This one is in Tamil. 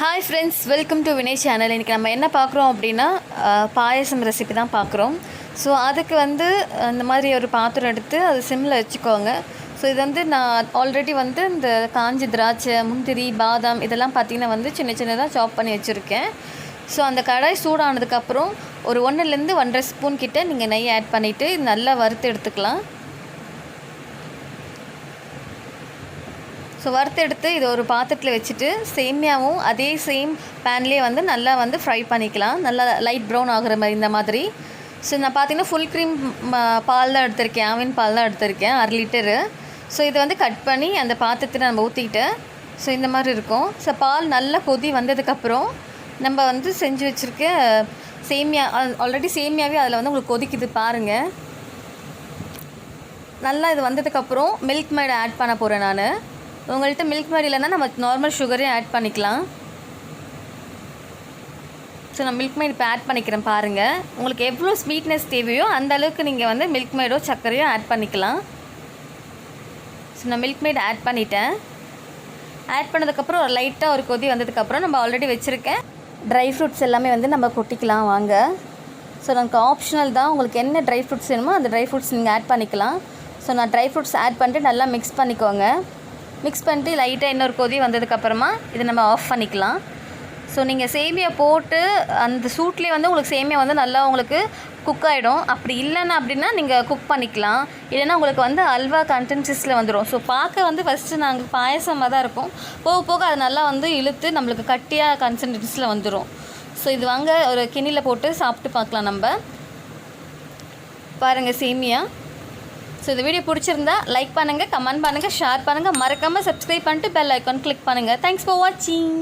Hi friends, welcome to Vinay channel. இன்றைக்கி நம்ம என்ன பார்க்குறோம் அப்படின்னா பாயசம் ரெசிபி தான் பார்க்குறோம். ஸோ அதுக்கு இந்த மாதிரி ஒரு பாத்திரம் எடுத்து அது சிம்மில் வச்சுக்கோங்க. ஸோ இது நான் ஆல்ரெடி இந்த காஞ்சி திராட்சை, முந்திரி, பாதாம் இதெல்லாம் பார்த்திங்கன்னா சின்ன சின்னதாக சாப் பண்ணி வச்சுருக்கேன். ஸோ அந்த கடாய் சூடானதுக்கப்புறம் ஒரு 1லேருந்து 1.5 ஸ்பூன் கிட்ட நீங்கள் நெய் ஆட் பண்ணிவிட்டு நல்லா வறுத்து எடுத்துக்கலாம். ஸோ வறுத்து எடுத்து இதை ஒரு பாத்திரத்தில் வச்சுட்டு சேமியாவும் அதே சேம் பேன்லேயே நல்லா ஃப்ரை பண்ணிக்கலாம். நல்லா லைட் ப்ரௌன் ஆகுற மாதிரி இந்த மாதிரி. ஸோ நான் பார்த்தீங்கன்னா ஃபுல் க்ரீம் பால் தான் எடுத்திருக்கேன், ஆவின் பால் தான் எடுத்திருக்கேன், 1/2 லிட்டரு. ஸோ இதை கட் பண்ணி அந்த பாத்திரத்தில் நம்ம ஊற்றிக்கிட்டேன். ஸோ இந்த மாதிரி இருக்கும். ஸோ பால் நல்லா கொதி வந்ததுக்கப்புறம் நம்ம செஞ்சு வச்சுருக்க சேமியா, ஆல்ரெடி சேமியாவே அதில் உங்களுக்கு கொதிக்குது பாருங்கள். நல்லா இது வந்ததுக்கப்புறம் மில்க் மேட் ஆட் பண்ண போகிறேன் நான். உங்கள்கிட்ட மில்க் மேட் இல்லைன்னா நம்ம நார்மல் சுகரையும் ஆட் பண்ணிக்கலாம். ஸோ நான் மில்க் மேட் இப்போ ஆட் பண்ணிக்கிறேன் பாருங்கள். உங்களுக்கு எவ்வளோ ஸ்வீட்னஸ் தேவையோ அந்த அளவுக்கு நீங்கள் மில்க் மேடோ சர்க்கரையோ ஆட் பண்ணிக்கலாம். ஸோ நான் மில்க் மேட் ஆட் பண்ணிட்டேன். ஆட் பண்ணதுக்கப்புறம் ஒரு லைட்டாக ஒரு கொதி வந்ததுக்கப்புறம் நம்ம ஆல்ரெடி வச்சுருக்கேன் ட்ரை ஃப்ரூட்ஸ் எல்லாமே நம்ம கொட்டிக்கலாம் வாங்க. ஸோ நமக்கு ஆப்ஷனல் தான், உங்களுக்கு என்ன ட்ரை ஃப்ரூட்ஸ் வேணுமோ அந்த ட்ரை ஃப்ரூட்ஸ் நீங்கள் ஆட் பண்ணிக்கலாம். ஸோ நான் ட்ரை ஃப்ரூட்ஸ் ஆட் பண்ணிட்டு நல்லா மிக்ஸ் பண்ணிக்கோங்க. மிக்ஸ் பண்ணிட்டு லைட்டாக இன்னொரு கொதி வந்ததுக்கப்புறமா இதை நம்ம ஆஃப் பண்ணிக்கலாம். ஸோ நீங்கள் சேமியா போட்டு அந்த சூட்லேயே உங்களுக்கு சேமியா நல்லா உங்களுக்கு குக் ஆகிடும். அப்படி இல்லைன்னா அப்படின்னா நீங்கள் குக் பண்ணிக்கலாம். இல்லைன்னா உங்களுக்கு அல்வா கன்சிஸ்டன்சியில் வந்துடும். ஸோ பார்க்க ஃபஸ்ட்டு நாங்கள் பாயசமாக தான் இருக்கும், போக போக அது நல்லா இழுத்து நம்மளுக்கு கட்டியாக கன்சிஸ்டன்சியில் வந்துடும். ஸோ இது ஒரு கிண்ணியில் போட்டு சாப்பிட்டு பார்க்கலாம் நம்ம. பாருங்கள் சேமியா. ஸோ இந்த வீடியோ பிடிச்சிருந்தா லைக் பண்ணுங்கள், கமெண்ட் பண்ணுங்கள், ஷேர் பண்ணுங்கள், மறக்காமல் சப்ஸ்கிரைப் பண்ணிட்டு பெல் ஐக்கான் கிளிக் பண்ணுங்கள். தேங்க்ஸ் ஃபார் வாட்சிங்.